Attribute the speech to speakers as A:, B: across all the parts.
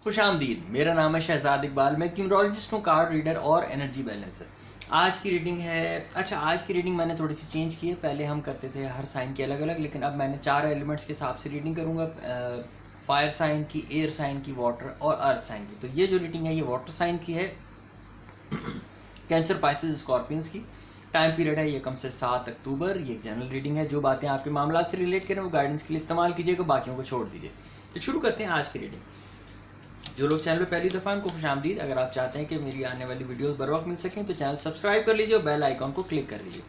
A: खुशामदीद। मेरा नाम है शहजाद इकबाल। मैं न्यूमरोलॉजिस्ट हूँ, कार्ड रीडर और एनर्जी बैलेंसर। आज की रीडिंग है, आज की रीडिंग मैंने थोड़ी सी चेंज की है। पहले हम करते थे हर साइन की अलग अलग, लेकिन अब मैंने 4 एलिमेंट्स के हिसाब से रीडिंग करूंगा। फायर साइन की, एयर साइन की, वाटर और अर्थ साइन की। तो ये जो रीडिंग है ये वाटर साइन की है, कैंसर, पाइसेस, स्कॉर्पियंस की। टाइम पीरियड है ये कम से 7 अक्टूबर। ये एक जनरल रीडिंग है। जो बातें आपके मामला से रिलेट करें वो गाइडेंस के लिए इस्तेमाल कीजिएगा, बाकियों को छोड़ दीजिए। तो शुरू करते हैं आज की रीडिंग। जो लोग चैनल पे पहली दफ़ा उनको खुशामदीद। अगर आप चाहते हैं कि मेरी आने वाली वीडियोस बर वक्त मिल सकें तो चैनल सब्सक्राइब कर लीजिए और बेल आइकॉन को क्लिक कर लीजिए।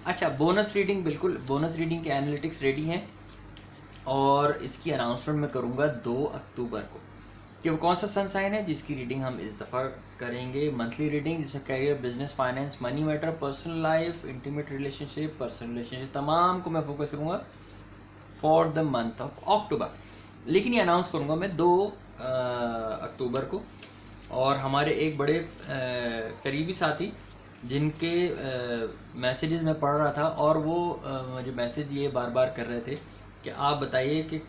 A: अच्छा, बोनस रीडिंग, बिल्कुल बोनस रीडिंग के एनालिटिक्स रेडी हैं और इसकी अनाउंसमेंट मैं करूंगा 2 अक्टूबर को कि वो कौन सा सन साइन है जिसकी रीडिंग हम इस दफ़ा करेंगे। मंथली रीडिंग जैसे career, business, finance, money matter, personal life, intimate relationship, personal relationship, तमाम को मैं फोकस करूंगा for the month of October. लेकिन ये अनाउंस करूंगा मैं 2 अक्टूबर को। और हमारे एक बड़े करीबी साथी जिनके मैसेजेस मैं पढ़ रहा था और वो मुझे मैसेज ये बार बार कर रहे थे कि आप बताइए कि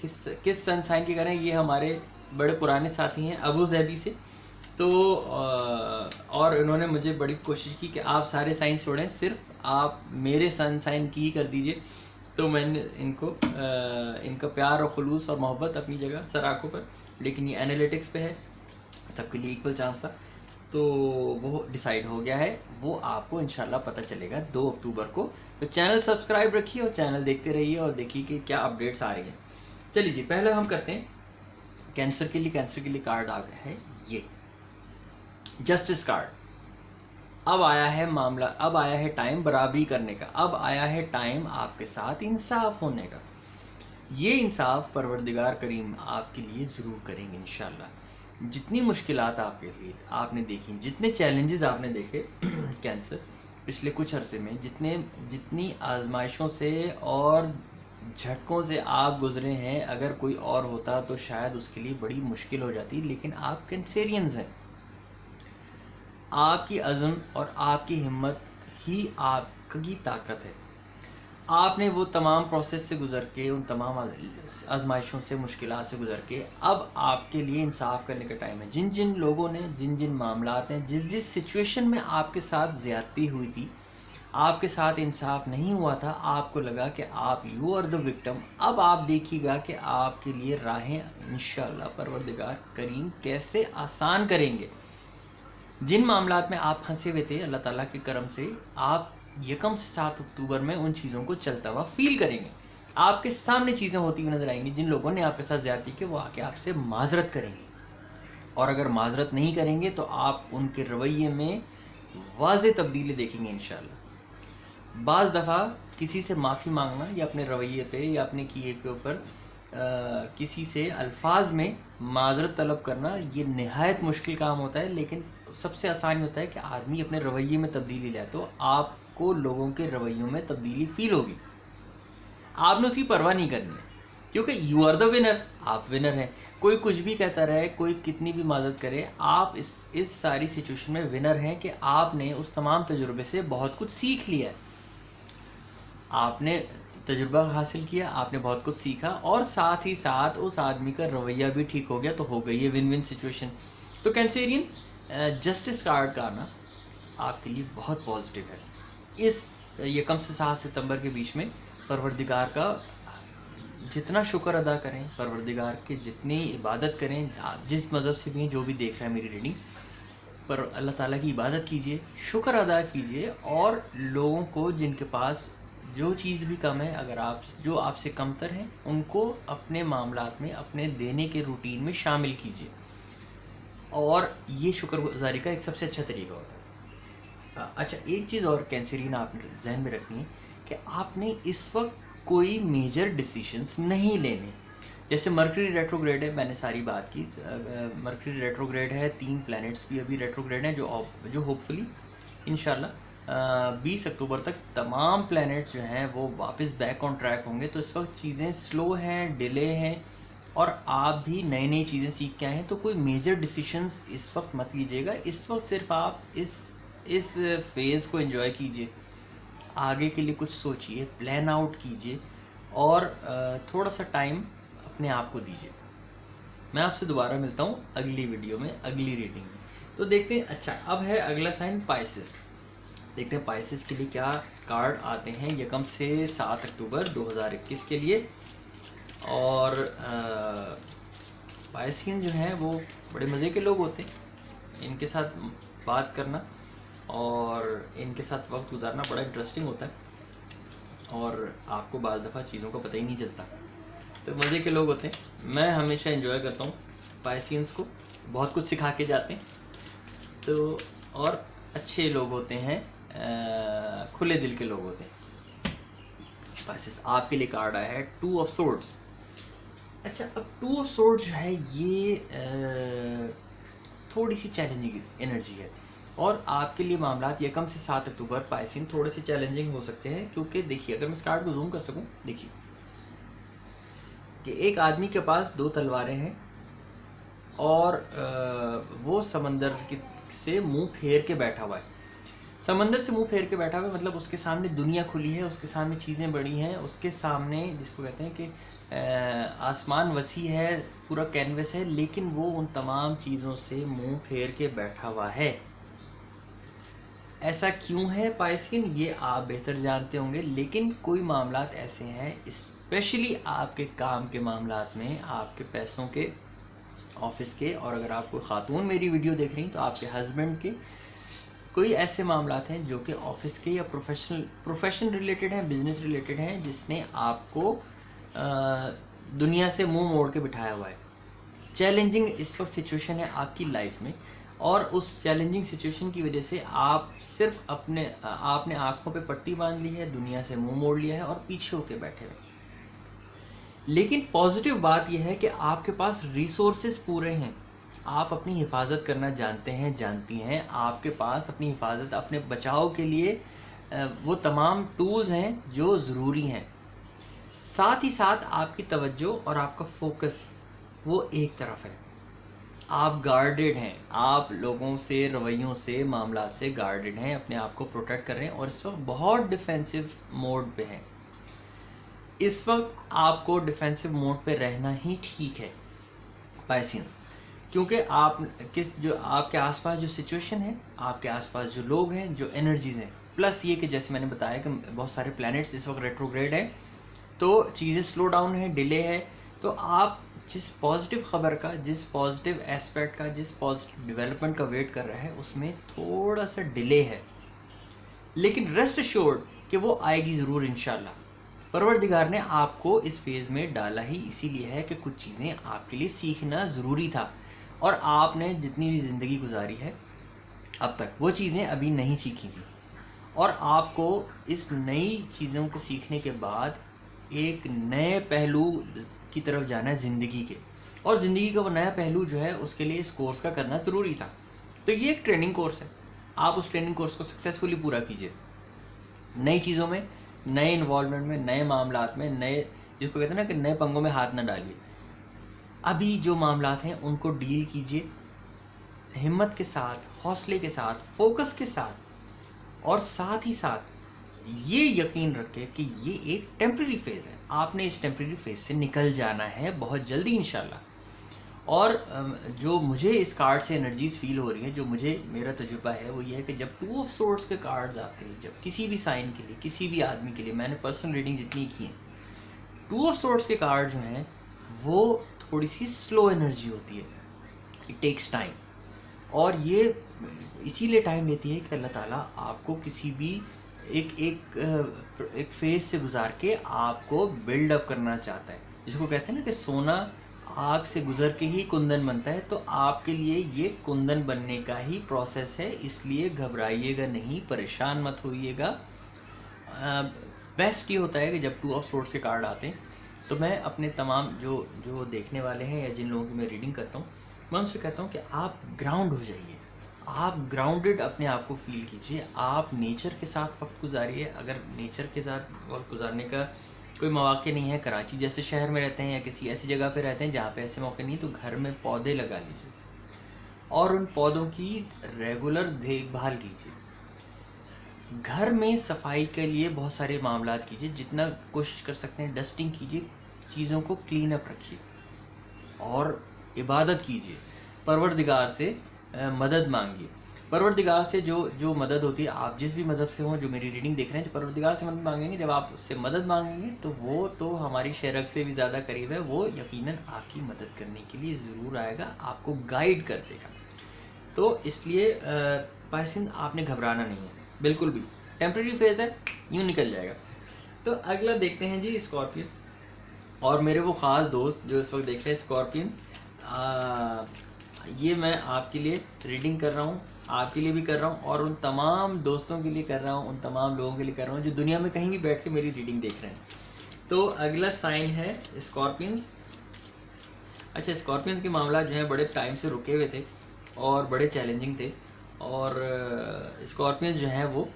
A: किस सन साइन की करें। ये हमारे बड़े पुराने साथी हैं अबू जैबी से। तो और इन्होंने मुझे बड़ी कोशिश की कि आप सारे साइन छोड़ें, सिर्फ आप मेरे सन साइन की ही कर दीजिए। तो मैंने इनको इनका प्यार और खुलूस और मोहब्बत अपनी जगह सर आंखों पर, लेकिन ये एनालिटिक्स पे है, सबके लिए इक्वल चांस था। तो वो डिसाइड हो गया है, वो आपको इंशाल्लाह पता चलेगा 2 अक्टूबर को। तो चैनल सब्सक्राइब रखिए और चैनल देखते रहिए और देखिए कि क्या अपडेट्स आ रही हैं। चलिए जी, पहले हम करते हैं कैंसर के लिए। कैंसर के लिए कार्ड आ गया है ये जस्टिस कार्ड। अब आया है मामला, अब आया है टाइम बराबरी करने का, अब आया है टाइम आपके साथ इंसाफ होने का। ये इंसाफ परवरदिगार करीम आपके लिए ज़रूर करेंगे इंशाल्लाह। जितनी मुश्किलात आपके लिए आपने देखी, जितने चैलेंजेस आपने देखे कैंसर पिछले कुछ अरसे में, जितनी आजमाइशों से और झटकों से आप गुजरे हैं, अगर कोई और होता तो शायद उसके लिए बड़ी मुश्किल हो जाती। लेकिन आप कैंसेरियंस हैं, आपकी अज़म और आपकी हिम्मत ही आपकी ताकत है। आपने वो तमाम प्रोसेस से गुजर के, उन तमाम आजमाइशों से, मुश्किलात से गुजर के अब आपके लिए इंसाफ करने का टाइम है। जिन जिन लोगों ने, जिन जिन मामलात ने, जिस जिस सिचुएशन में आपके साथ ज़्यादती हुई थी, आपके साथ इंसाफ नहीं हुआ था, आपको लगा कि आप यू आर द विक्टिम, अब आप देखिएगा कि आपके लिए राहें इंशाल्लाह परवरदिगार करीम कैसे आसान करेंगे। जिन मामलात में आप फंसे हुए थे, अल्लाह ताला के करम से आप यकम से 7 अक्टूबर में उन चीज़ों को चलता हुआ फील करेंगे। आपके सामने चीज़ें होती हुई नजर आएंगी। जिन लोगों ने आपके साथ ज्यादती की वो आके आपसे माजरत करेंगे, और अगर माजरत नहीं करेंगे तो आप उनके रवैये में वाज़े तब्दीली देखेंगे इंशाल्लाह। बाज़ दफ़ा किसी से माफ़ी मांगना या अपने रवैये पे या अपने किए के ऊपर किसी से अल्फाज में माजरत तलब करना ये नहायत मुश्किल काम होता है, लेकिन सबसे आसान होता है कि आदमी अपने रवैये में तब्दीली लाए। तो आपको लोगों के रवैयों में तब्दीली फील होगी, आपने उसकी परवाह नहीं करनी है, क्योंकि यू आर द विनर, आप विनर हैं। कोई कुछ भी कहता रहे, कोई कितनी भी मदद करे, आप इस सारी सिचुएशन में विनर हैं कि आपने उस तमाम तजुर्बे से बहुत कुछ सीख लिया है। आपने तजुर्बा हासिल किया, आपने बहुत कुछ सीखा, और साथ ही साथ उस आदमी का रवैया भी ठीक हो गया, तो हो गई है विन विन सिचुएशन। तो कैंसेरियन, जस्टिस कार्ड का आना आपके लिए बहुत पॉजिटिव है। इस यकम से 7 सितंबर के बीच में परवरदिगार का जितना शुक्र अदा करें, परवरदिगार की जितनी इबादत करें, आप जिस मज़हब से भी हैं, जो भी देख रहे हैं मेरी रीडिंग पर, अल्लाह ताला की इबादत कीजिए, शुक्र अदा कीजिए, और लोगों को जिनके पास जो चीज़ भी कम है, अगर आप जो आपसे कमतर हैं उनको अपने मामलात में, अपने देने के रूटीन में शामिल कीजिए। और ये शुक्रगुजारी का एक सबसे अच्छा तरीका होता है। अच्छा, एक चीज़ और कैंसरियन आपने जहन में रखनी है कि आपने इस वक्त कोई मेजर डिसीशंस नहीं लेने। जैसे मर्करी रेट्रोग्रेड है, मैंने सारी बात की। मर्करी रेट्रोग्रेड है, 3 प्लैनेट्स भी अभी रेट्रोग्रेड हैं, जो होपफुली इंशाल्लाह 20 अक्टूबर तक तमाम प्लैनेट्स जो हैं वो वापस बैक ऑन ट्रैक होंगे। तो इस वक्त चीज़ें स्लो हैं, डिले हैं, और आप भी नई नई चीज़ें सीख के आए हैं। तो कोई मेजर डिसीशंस इस वक्त मत लीजिएगा। इस वक्त सिर्फ आप इस फेज़ को एंजॉय कीजिए, आगे के लिए कुछ सोचिए, प्लान आउट कीजिए, और थोड़ा सा टाइम अपने आप को दीजिए। मैं आपसे दोबारा मिलता हूँ अगली वीडियो में, अगली रीडिंग में। तो देखते हैं। अच्छा, अब है अगला साइन पाइसेस। देखते हैं पाइसेस के लिए क्या कार्ड आते हैं यकम से 7 अक्टूबर 2021 के लिए। और पाइसियन जो हैं वो बड़े मज़े के लोग होते हैं। इनके साथ बात करना और इनके साथ वक्त गुजारना बड़ा इंटरेस्टिंग होता है और आपको बाज़ दफ़ा चीज़ों का पता ही नहीं चलता। तो मज़े के लोग होते हैं। मैं हमेशा एंजॉय करता हूँ पाइसियंस को, बहुत कुछ सिखा के जाते हैं। तो और अच्छे लोग होते हैं, खुले दिल के लोग होते हैं। पाइसिस, आपके लिए कार्ड आया है 2 ऑफ सोर्ड्स। अच्छा, अब 2 ऑफ सोर्ड्स जो है ये थोड़ी सी चैलेंजिंग एनर्जी है और आपके लिए मामलात यकम से 7 अक्टूबर पाइसिन थोड़े से चैलेंजिंग हो सकते हैं। क्योंकि देखिए, अगर मैं इस कार्ड को जूम कर सकूं, देखिए कि एक आदमी के पास 2 तलवारें हैं और वो समंदर से मुंह फेर के बैठा हुआ है। समंदर से मुंह फेर के बैठा हुआ है मतलब उसके सामने दुनिया खुली है, उसके सामने चीज़ें बड़ी हैं, उसके सामने जिसको कहते हैं कि आसमान वसी है, पूरा कैनवस है, लेकिन वो उन तमाम चीज़ों से मुंह फेर के बैठा हुआ है। ऐसा क्यों है पाइसिन, ये आप बेहतर जानते होंगे, लेकिन कोई मामलात ऐसे हैं, स्पेशली आपके काम के मामलात में, आपके पैसों के, ऑफिस के, और अगर आप कोई खातून मेरी वीडियो देख रही तो आपके हस्बैंड के, कोई ऐसे मामलात हैं जो कि ऑफिस के या प्रोफेशन रिलेटेड हैं, बिजनेस रिलेटेड हैं, जिसने आपको दुनिया से मुंह मोड़ के बिठाया हुआ है। चैलेंजिंग इस वक्त सिचुएशन है आपकी लाइफ में और उस चैलेंजिंग सिचुएशन की वजह से आप सिर्फ आपने आंखों पे पट्टी बांध ली है, दुनिया से मुंह मोड़ लिया है और पीछे होके बैठे हुए। लेकिन पॉजिटिव बात यह है कि आपके पास रिसोर्सेज पूरे हैं, आप अपनी हिफाजत करना जानते हैं, जानती हैं। आपके पास अपनी हिफाजत, अपने बचाव के लिए वो तमाम टूल्स हैं जो ज़रूरी हैं। साथ ही साथ आपकी तवज्जो और आपका फोकस वो एक तरफ है। आप गार्डेड हैं, आप लोगों से, रवैयों से, मामला से गार्डेड हैं, अपने आप को प्रोटेक्ट कर रहे हैं और इस वक्त बहुत डिफेंसिव मोड पे हैं। इस वक्त आपको डिफेंसिव मोड पे रहना ही ठीक है पाइसियंस, क्योंकि आप जो आपके आसपास जो सिचुएशन है, आपके आसपास जो लोग हैं, जो एनर्जीज हैं, प्लस ये कि जैसे मैंने बताया कि बहुत सारे प्लैनेट्स इस वक्त रेट्रोग्रेड हैं, तो चीज़ें स्लो डाउन है, डिले है। तो आप जिस पॉजिटिव खबर का, जिस पॉजिटिव एस्पेक्ट का, जिस पॉजिटिव डेवलपमेंट का वेट कर रहे हैं, उसमें थोड़ा सा डिले है, लेकिन रेस्ट एश्योर्ड कि वो आएगी ज़रूर इंशाल्लाह। परवरदिगार ने आपको इस फेज़ में डाला ही इसीलिए है कि कुछ चीज़ें आपके लिए सीखना ज़रूरी था और आपने जितनी भी ज़िंदगी गुजारी है अब तक, वो चीज़ें अभी नहीं सीखी थी और आपको इस नई चीज़ों के सीखने के बाद एक नए पहलू की तरफ जाना है ज़िंदगी के, और ज़िंदगी का वो नया पहलू जो है उसके लिए इस कोर्स का करना ज़रूरी था। तो ये एक ट्रेनिंग कोर्स है, आप उस ट्रेनिंग कोर्स को सक्सेसफुली पूरा कीजिए। नई चीज़ों में, नए इन्वॉल्वमेंट में, नए मामलात में, नए, जिसको कहते हैं ना कि नए पंगों में हाथ ना डालिए। अभी जो मामलात हैं उनको डील कीजिए हिम्मत के साथ, हौसले के साथ, फोकस के साथ, और साथ ही साथ ये यकीन रखें कि ये एक टेम्प्रेरी फेज़ है। आपने इस टेम्प्रेरी फेज़ से निकल जाना है बहुत जल्दी इंशाल्लाह। और जो मुझे इस कार्ड से एनर्जीज फील हो रही है, जो मुझे मेरा तजुर्बा है, वो ये है कि जब 2 ऑफ सोर्ड्स के कार्ड्स आते हैं, जब किसी भी साइन के लिए, किसी भी आदमी के लिए, मैंने पर्सनल रीडिंग जितनी की है, 2 ऑफ सोर्ड्स के कार्ड जो हैं वो थोड़ी सी स्लो एनर्जी होती है, इट टेक्स टाइम, और ये इसीलिए टाइम लेती है कि अल्लाह ताला आपको किसी भी एक फेज से गुजार के आपको बिल्ड अप करना चाहता है। जिसको कहते हैं ना कि सोना आग से गुजर के ही कुंदन बनता है, तो आपके लिए ये कुंदन बनने का ही प्रोसेस है, इसलिए घबराइएगा नहीं, परेशान मत होइएगा। बेस्ट ये होता है कि जब 2 ऑफ सोर्ड्स के कार्ड आते हैं तो मैं अपने तमाम जो जो देखने वाले हैं या जिन लोगों की मैं रीडिंग करता हूँ, मैं उनसे कहता हूँ कि आप ग्राउंड हो जाइए, आप ग्राउंडेड अपने आप को फील कीजिए, आप नेचर के साथ वक्त गुजारिए। अगर नेचर के साथ वक्त गुजारने का कोई मौका नहीं है, कराची जैसे शहर में रहते हैं या किसी ऐसी जगह पे रहते हैं जहाँ पे ऐसे मौके नहीं, तो घर में पौधे लगा लीजिए और उन पौधों की रेगुलर देखभाल कीजिए। घर में सफाई के लिए बहुत सारे मामलात कीजिए, जितना कोशिश कर सकते हैं डस्टिंग कीजिए, चीज़ों को क्लीन अप रखिए। और इबादत कीजिए, परवरदिगार से मदद मांगिए। परवरदिगार से जो मदद होती है, आप जिस भी मज़हब से हों, जो मेरी रीडिंग देख रहे हैं, जो परवरदिगार से मदद मांगेंगे, जब आप उससे मदद मांगेंगे तो वो तो हमारी शरक से भी ज़्यादा करीब है, वो यकीनन आपकी मदद करने के लिए ज़रूर आएगा, आपको गाइड कर देगा। तो इसलिए पायसिन आपने घबराना नहीं है बिल्कुल भी, टेम्प्रेरी फेज है, यूँ निकल जाएगा। तो अगला देखते हैं जी स्कॉर्पियन, और मेरे वो ख़ास दोस्त जो इस वक्त देख रहे हैं स्कॉर्पियंस, ये मैं आपके लिए रीडिंग कर रहा हूँ, आपके लिए भी कर रहा हूँ, और उन तमाम दोस्तों के लिए कर रहा हूँ, उन तमाम लोगों के लिए कर रहा हूँ जो दुनिया में कहीं भी बैठ के मेरी रीडिंग देख रहे हैं। तो अगला साइन है स्कॉर्पियंस। अच्छा, स्कॉर्पियंस के मामला जो है बड़े टाइम से रुके हुए थे और बड़े चैलेंजिंग थे, और स्कॉर्पियन जो है वो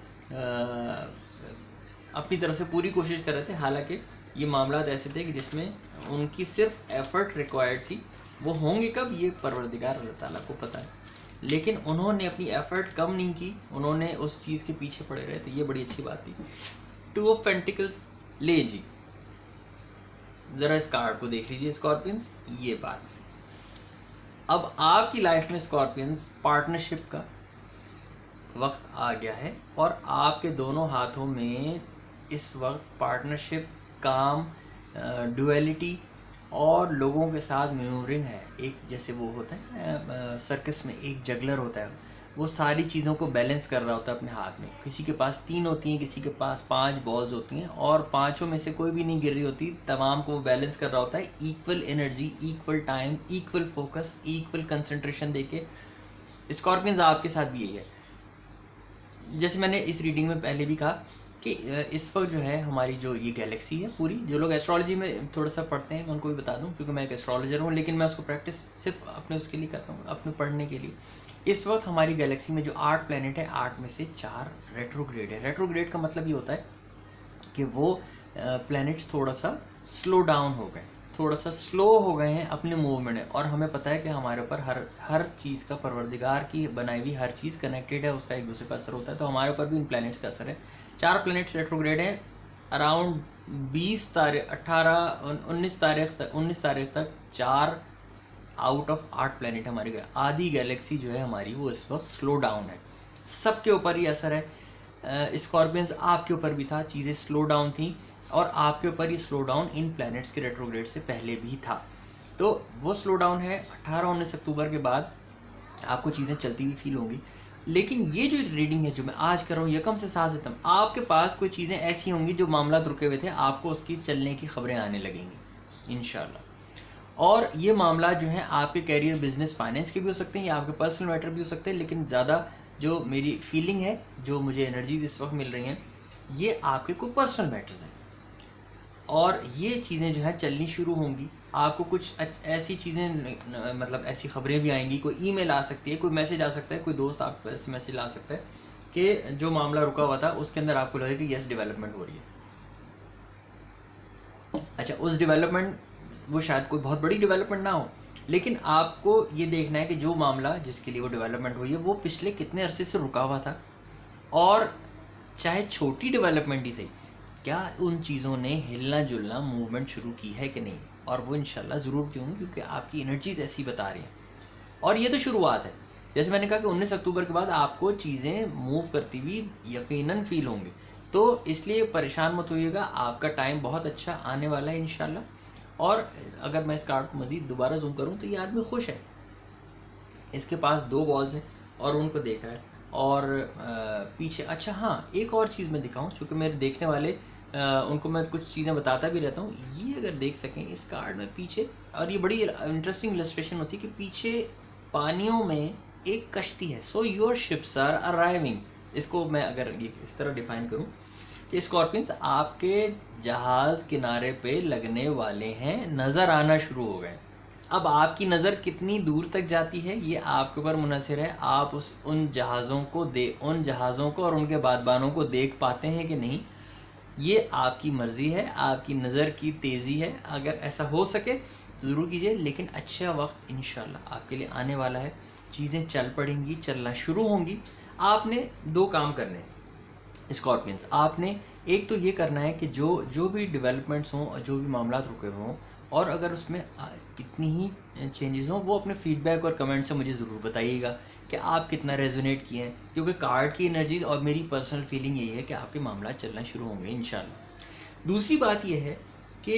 A: अपनी तरफ से पूरी कोशिश कर रहे थे। हालांकि ये मामला ऐसे थे कि जिसमें उनकी सिर्फ एफर्ट रिक्वायर्ड थी, वो होंगे कब ये परवरदिगार अल्लाह ताला को पता है, लेकिन उन्होंने अपनी एफर्ट कम नहीं की, उन्होंने उस चीज़ के पीछे पड़े रहे, तो ये बड़ी अच्छी बात थी। 2 ऑफ पेंटिकल्स ले जी, ज़रा इस कार्ड को देख लीजिए स्कॉर्पियंस, ये बात। अब आपकी लाइफ में स्कॉर्पियंस पार्टनरशिप का वक्त आ गया है, और आपके दोनों हाथों में इस वक्त पार्टनरशिप, काम, डुअलिटी और लोगों के साथ मैनूवरिंग है। एक जैसे वो होता है सर्कस में एक जगलर होता है, वो सारी चीज़ों को बैलेंस कर रहा होता है अपने हाथ में। किसी के पास 3 होती हैं, किसी के पास 5 बॉल्स होती हैं, और पांचों में से कोई भी नहीं गिर रही होती, तमाम को वो बैलेंस कर रहा होता है। Equal energy, equal time, equal focus, equal concentration देके स्कॉर्पियंस आपके साथ भी यही है। जैसे मैंने इस रीडिंग में पहले भी कहा कि इस वक्त जो है हमारी जो ये गैलेक्सी है पूरी, जो लोग एस्ट्रोलॉजी में थोड़ा सा पढ़ते हैं मैं उनको भी बता दूं, क्योंकि मैं एक एस्ट्रोलॉजर हूँ, लेकिन मैं उसको प्रैक्टिस सिर्फ अपने उसके लिए करता हूँ, अपने पढ़ने के लिए। इस वक्त हमारी गैलेक्सी में जो 8 प्लैनेट है, 8 में से 4 रेट्रोग्रेड है। रेट्रोग्रेड का मतलब ये होता है कि वो प्लैनेट्स थोड़ा सा स्लो डाउन हो गए, थोड़ा सा स्लो हो गए हैं अपने मूवमेंट में, और हमें पता है कि हमारे ऊपर हर चीज़ का, परवरदिगार की बनाई हुई हर चीज़ कनेक्टेड है, उसका एक दूसरे पर असर होता है, तो हमारे ऊपर भी इन प्लैनेट्स का असर है। 4 प्लैनेट्स रेट्रोग्रेड हैं। अराउंड 20 तारीख 19 तारीख तक 4 आउट ऑफ 8 प्लैनेट हमारी आधी गैलेक्सी जो है हमारी, वो इस वक्त स्लो डाउन है। सबके ऊपर ही असर है। स्कॉर्पियंस आपके ऊपर भी था, चीज़ें स्लो डाउन थी, और आपके ऊपर ये स्लो डाउन इन प्लैनेट्स के रेट्रोग्रेड से पहले भी था। तो वो स्लो डाउन है 18-19 अक्टूबर के बाद आपको चीज़ें चलती हुई फील होंगी। लेकिन ये जो रीडिंग है जो मैं आज कर रहा हूँ, यकम से 7 सितंबर, आपके पास कोई चीज़ें ऐसी होंगी जो मामला रुके हुए थे, आपको उसकी चलने की खबरें आने लगेंगी इंशाल्लाह। और ये मामला जो है आपके कैरियर, बिजनेस, फाइनेंस के भी हो सकते हैं, या आपके पर्सनल मैटर भी हो सकते हैं, लेकिन ज़्यादा जो मेरी फीलिंग है, जो मुझे एनर्जीज इस वक्त मिल रही हैं, ये आपके कोई पर्सनल मैटर्स हैं, और ये चीज़ें जो है चलनी शुरू होंगी। आपको कुछ ऐसी चीज़ें, मतलब ऐसी खबरें भी आएंगी, कोई ईमेल आ सकती है, कोई मैसेज आ सकता है, कोई दोस्त आपको ऐसे मैसेज आ सकता है कि जो मामला रुका हुआ था उसके अंदर आपको लगे कि यस डेवलपमेंट हो रही है। अच्छा, उस डेवलपमेंट, वो शायद कोई बहुत बड़ी डेवलपमेंट ना हो, लेकिन आपको ये देखना है कि जो मामला जिसके लिए वो डेवलपमेंट हुई है, वो पिछले कितने अरसे से रुका हुआ था, और चाहे छोटी डेवलपमेंट ही सही, क्या उन चीज़ों ने हिलना जुलना, मूवमेंट शुरू की है कि नहीं, और वो इंशाल्लाह ज़रूर की होंगी, क्योंकि आपकी एनर्जीज ऐसी बता रही हैं। और ये तो शुरुआत है, जैसे मैंने कहा कि 19 अक्टूबर के बाद आपको चीज़ें मूव करती हुई यकीनन फील होंगी, तो इसलिए परेशान मत होइएगा, आपका टाइम बहुत अच्छा आने वाला है इंशाल्लाह। और अगर मैं इस कार्ड को मज़ीद दोबारा जूम करूँ तो ये आदमी खुश है, इसके पास 2 बॉल्स हैं और उनको देख रहा है, और पीछे, अच्छा हाँ, एक और चीज़ मैं दिखाऊं, चूँकि मेरे देखने वाले उनको मैं कुछ चीज़ें बताता भी रहता हूँ, ये अगर देख सकें इस कार्ड में पीछे, और ये बड़ी इंटरेस्टिंग इलस्ट्रेशन होती है कि पीछे पानियों में एक कश्ती है, so your ships are arriving. इसको मैं अगर ये इस तरह डिफाइन करूँ कि स्कॉर्पियंस आपके जहाज़ किनारे पे लगने वाले हैं, नज़र आना शुरू हो गए। अब आपकी नज़र कितनी दूर तक जाती है ये आपके ऊपर मुनहसर है, आप उन जहाज़ों को और उनके बादबानों को देख पाते हैं कि नहीं, ये आपकी मर्ज़ी है, आपकी नज़र की तेज़ी है। अगर ऐसा हो सके ज़रूर कीजिए, लेकिन अच्छा वक्त इंशाल्लाह आपके लिए आने वाला है, चीज़ें चल पड़ेंगी, चलना शुरू होंगी। आपने 2 काम करने हैं स्कॉर्पियंस, आपने एक तो ये करना है कि जो भी डेवलपमेंट्स हों और जो भी मामला रुके हों, और अगर उसमें कितनी ही चेंजेस हों वो अपने फीडबैक और कमेंट से मुझे ज़रूर बताइएगा कि आप कितना रेजोनेट किए हैं, क्योंकि कार्ड की एनर्जीज और मेरी पर्सनल फीलिंग यही है कि आपके मामला चलना शुरू होंगे इंशाल्लाह। दूसरी बात यह है कि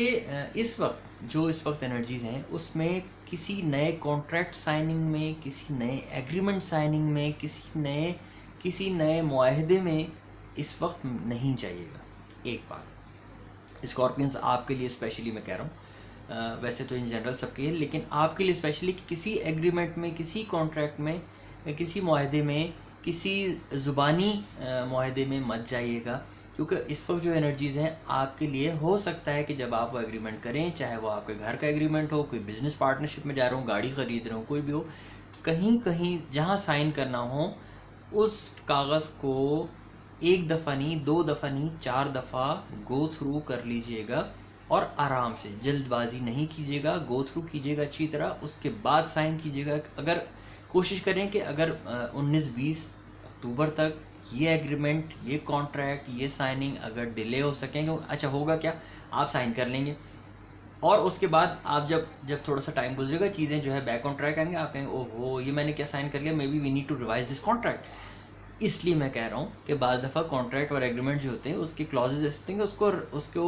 A: इस वक्त एनर्जीज हैं उसमें किसी नए कॉन्ट्रैक्ट साइनिंग में, किसी नए एग्रीमेंट साइनिंग में, किसी नए मुआहदे में इस वक्त नहीं जाइएगा। एक बात स्कॉर्पियंस आपके लिए स्पेशली मैं कह रहा हूँ, वैसे तो इन जनरल सबके लिए, लेकिन आपके लिए स्पेशली कि किसी एग्रीमेंट में, किसी कॉन्ट्रैक्ट में, किसी मुआहदे में, किसी ज़ुबानी मुआहदे में मत जाइएगा, क्योंकि इस वक्त जो एनर्जीज़ हैं आपके लिए हो सकता है कि जब आप वो एग्रीमेंट करें, चाहे वो आपके घर का एग्रीमेंट हो, कोई बिजनेस पार्टनरशिप में जा रहे हो, गाड़ी खरीद रहे हो, कोई भी हो, कहीं कहीं जहाँ साइन करना हो उस कागज़ को एक दफ़ा नहीं, 2 दफ़ा नहीं, 4 दफ़ा गो थ्रू कर लीजिएगा और आराम से, जल्दबाजी नहीं कीजिएगा, गो थ्रू कीजिएगा अच्छी तरह, उसके बाद साइन कीजिएगा। अगर कोशिश करें कि अगर 19-20 अक्टूबर तक ये एग्रीमेंट, ये कॉन्ट्रैक्ट, ये साइनिंग अगर डिले हो सकें, अच्छा होगा क्या, आप साइन कर लेंगे और उसके बाद आप जब थोड़ा सा टाइम गुजरेगा, चीज़ें जो है बैक ऑन ट्रैक आएंगे, आप कहेंगे ओहो ये मैंने क्या साइन कर लिया, maybe we need to revise this contract. इसलिए मैं कह रहा हूँ कि बाद दफ़ा कॉन्ट्रैक्ट और एग्रीमेंट जो होते हैं उसके क्लॉजेज ऐसे होते हैं कि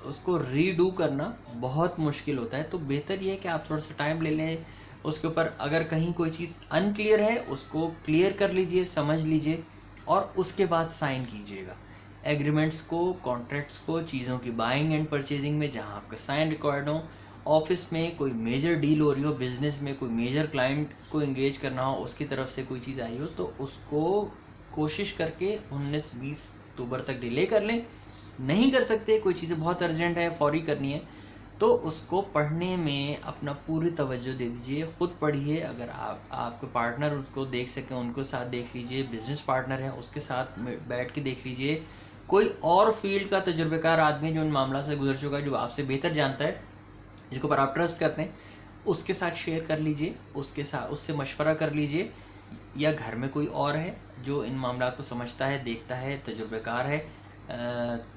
A: उसको रीडू करना बहुत मुश्किल होता है। तो बेहतर ये है कि आप थोड़ा सा टाइम ले लें उसके ऊपर। अगर कहीं कोई चीज़ अनक्लियर है उसको क्लियर कर लीजिए, समझ लीजिए और उसके बाद साइन कीजिएगा एग्रीमेंट्स को, कॉन्ट्रैक्ट्स को, चीज़ों की बाइंग एंड परचेजिंग में जहाँ आपका साइन रिक्वायर्ड हो, ऑफिस में कोई मेजर डील हो रही हो, बिजनेस में कोई मेजर क्लाइंट को एंगेज करना हो, उसकी तरफ से कोई चीज़ आई हो, तो उसको कोशिश करके 19-20 अक्टूबर तक डिले कर लें। नहीं कर सकते, कोई चीज़ें बहुत अर्जेंट है, फौरी करनी है, तो उसको पढ़ने में अपना पूरी तवज्जो दे दीजिए, खुद पढ़िए। अगर आपके पार्टनर उसको देख सकें उनको साथ देख लीजिए, बिजनेस पार्टनर है उसके साथ बैठ के देख लीजिए, कोई और फील्ड का तजुर्बेकार आदमी जो इन मामला से गुजर चुका है, जो आपसे बेहतर जानता है, जिसके ऊपर आप ट्रस्ट करते हैं, उसके साथ शेयर कर लीजिए, उससे मशवरा कर लीजिए, या घर में कोई और है जो इन मामला को समझता है, देखता है, तजुर्बेकार है,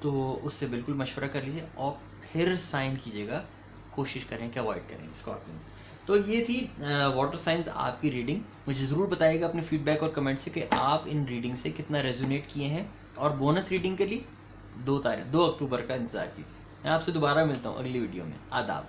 A: तो उससे बिल्कुल मशवरा कर लीजिए और फिर साइन कीजिएगा। कोशिश करें कि अवॉइड करें स्कॉर्पियंस। तो ये थी वाटर साइंस आपकी रीडिंग। मुझे ज़रूर बताइएगा अपने फीडबैक और कमेंट से कि आप इन रीडिंग से कितना रेजोनेट किए हैं, और बोनस रीडिंग के लिए 2 अक्टूबर का इंतज़ार कीजिए। मैं आपसे दोबारा मिलता हूँ अगली वीडियो में। आदाब।